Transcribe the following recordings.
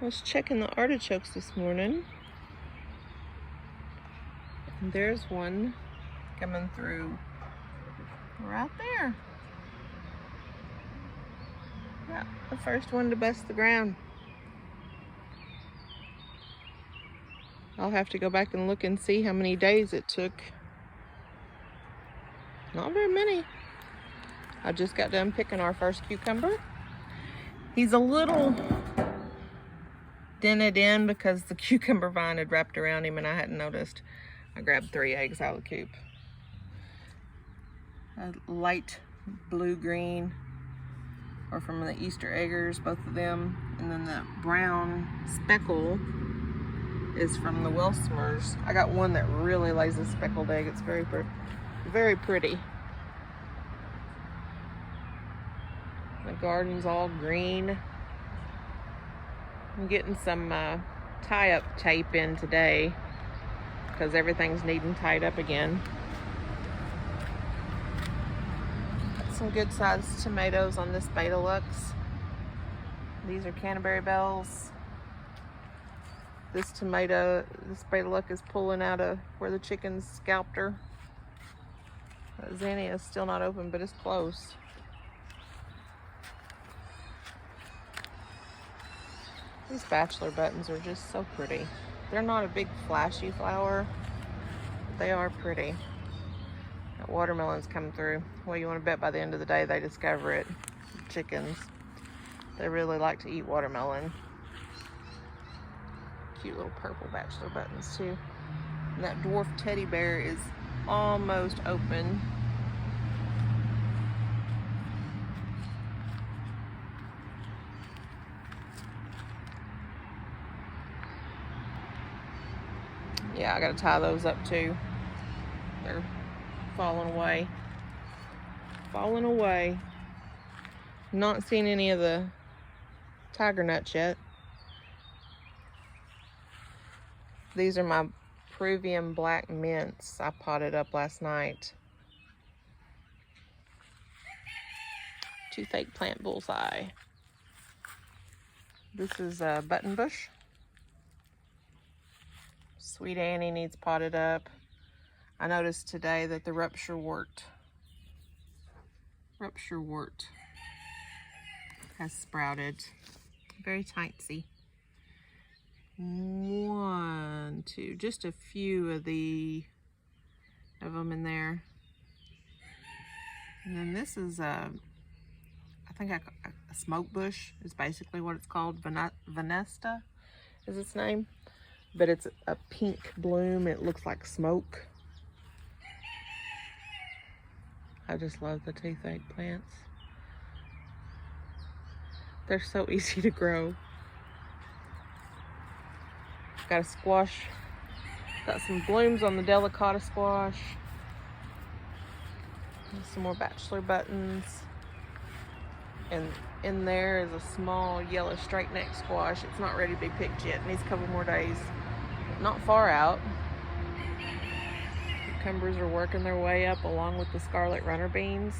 I was checking the artichokes this morning, and there's one coming through right there. Yeah, the first one to bust the ground. I'll have to go back and look and see how many days it took. Not very many. I just got done picking our first cucumber. He's a little dented in because the cucumber vine had wrapped around him and I hadn't noticed. I grabbed 3 eggs out of the coop. A light blue-green are from the Easter eggers, both of them. And then the brown speckle is from the 𝚐𝚘𝚛𝚍𝚎𝚗. I got one that really lays a speckled egg. It's very pretty. The garden's all green. I'm getting some tie-up tape in today because everything's needing tied up again. Got some good sized tomatoes on this 𝚑𝚑𝚛𝚘𝚐𝚑. These are Canterbury bells. This 𝚑𝚑𝚑𝚑𝚑 is pulling out of where the chickens scalped her. Zinnia is still not open, but it's close. These bachelor buttons are just so pretty. They're not a big flashy flower, but they are pretty. That watermelon's come through. Well, you want to bet by the end of the day they discover it. Chickens, they really like to eat watermelon. Cute little purple bachelor buttons too. And that dwarf teddy bear is almost open. Yeah, I gotta tie those up too. They're falling away. Falling away. Not seeing any of the tiger nuts yet. These are my Peruvian black mints I potted up last night. Toothache plant bullseye. This is a button bush. Sweet Annie needs potted up. I noticed today that the rupture wart has sprouted. Very tightsy. 1, 2, just a few of them in there. And then this is I think a smoke bush is basically what it's called. Venesta is its name. But it's a pink bloom. It looks like smoke. I just love the toothache plants. They're so easy to grow. Got a squash. Got some blooms on the delicata squash. And some more bachelor buttons. And in there is a small yellow straight neck squash. It's not ready to be picked yet. It needs a couple more days. Not far out. Cucumbers are working their way up along with the scarlet runner beans.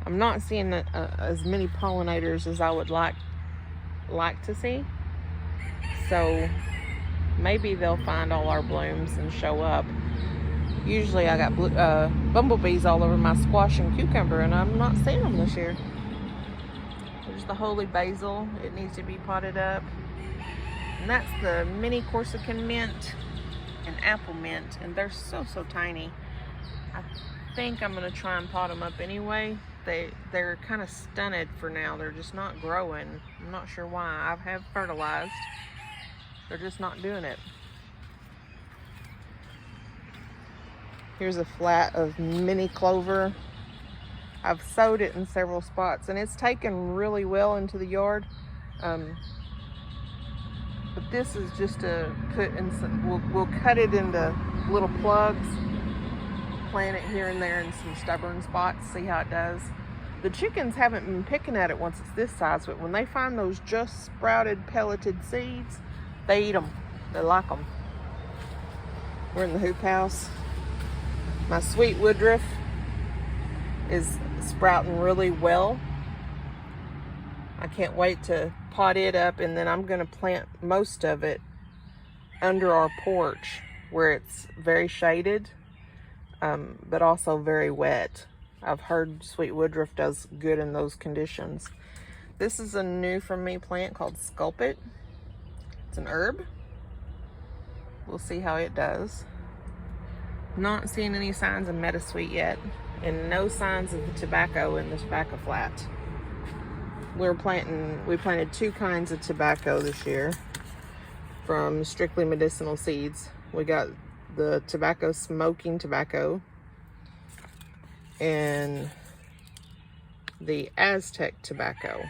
I'm not seeing as many pollinators as I would like to see. So maybe they'll find all our blooms and show up. Usually I got bumblebees all over my squash and cucumber, and I'm not seeing them this year. There's the holy basil. It needs to be potted up. And that's the mini Corsican mint and apple mint. And they're so tiny. I think I'm going to try and pot them up anyway. They're kind of stunted for now. They're just not growing. I'm not sure why. I have fertilized. They're just not doing it. Here's a flat of mini clover. I've sowed it in several spots and it's taken really well into the yard. But this is just to put in some, we'll cut it into little plugs, plant it here and there in some stubborn spots, see how it does. The chickens haven't been picking at it once it's this size, but when they find those just sprouted pelleted seeds, they eat them. They like them. We're in the hoop house. My sweet woodruff is sprouting really well. I can't wait to pot it up, and then I'm gonna plant most of it under our porch where it's very shaded, but also very wet. I've heard sweet woodruff does good in those conditions. This is a new from me plant called 𝚐𝚊𝚛𝚑𝚑𝚑𝚑𝚑. It's an herb. We'll see how it does. Not seeing any signs of meadowsweet yet, and no signs of the tobacco in the tobacco flat. We planted 2 kinds of tobacco this year from Strictly Medicinal Seeds. We got the tobacco smoking tobacco and the Aztec tobacco.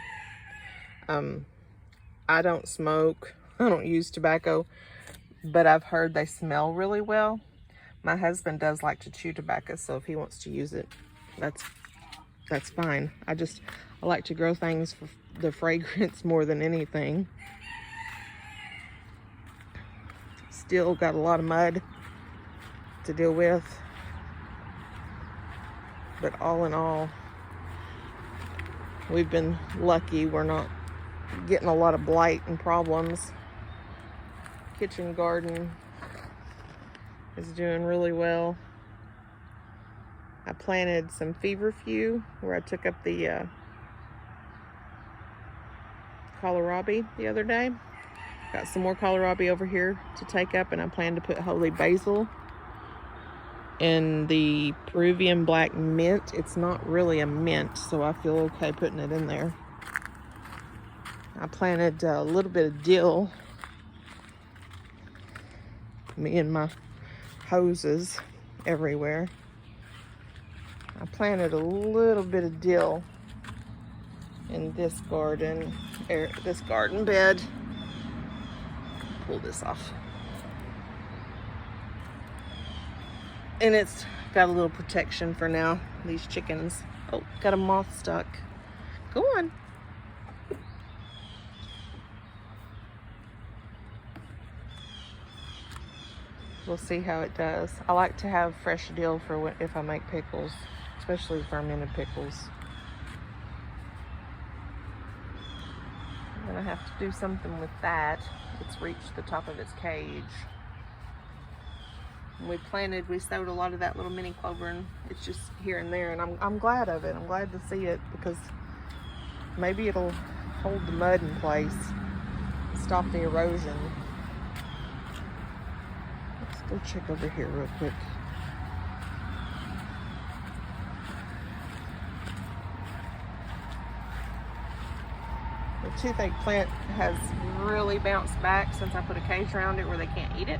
I don't smoke, I don't use tobacco, but I've heard they smell really well. My husband does like to chew tobacco, so if he wants to use it, that's fine. I like to grow things for the fragrance more than anything. Still got a lot of mud to deal with, but all in all, we've been lucky. We're not getting a lot of blight and problems. Kitchen garden is doing really well. I planted some feverfew where I took up the kohlrabi the other day. Got some more kohlrabi over here to take up, and I plan to put holy basil and the Peruvian black mint. It's not really a mint, so I feel okay putting it in there. I planted a little bit of dill. Me and my hoses everywhere. I planted a little bit of dill in this garden bed. Pull this off. And it's got a little protection for now, these chickens. Oh, got a moth stuck. Go on. We'll see how it does. I like to have fresh dill for if I make pickles, especially fermented pickles. I'm gonna have to do something with that. It's reached the top of its cage. We sowed a lot of that little mini clover, and it's just here and there, and I'm glad of it. I'm glad to see it, because maybe it'll hold the mud in place, stop the erosion. Let's go check over here real quick. The toothache plant has really bounced back since I put a cage around it where they can't eat it.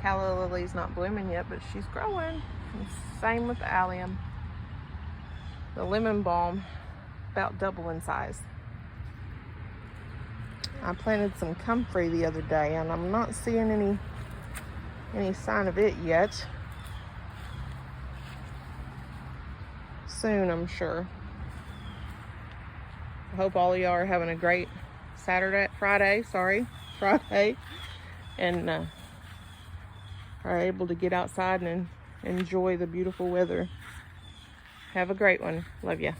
Calla lily's not blooming yet, but she's growing. And same with the allium. The lemon balm, about double in size. I planted some comfrey the other day, and I'm not seeing any sign of it yet. Soon, I'm sure. I hope all of y'all are having a great Friday, and are able to get outside and enjoy the beautiful weather. Have a great one. Love ya.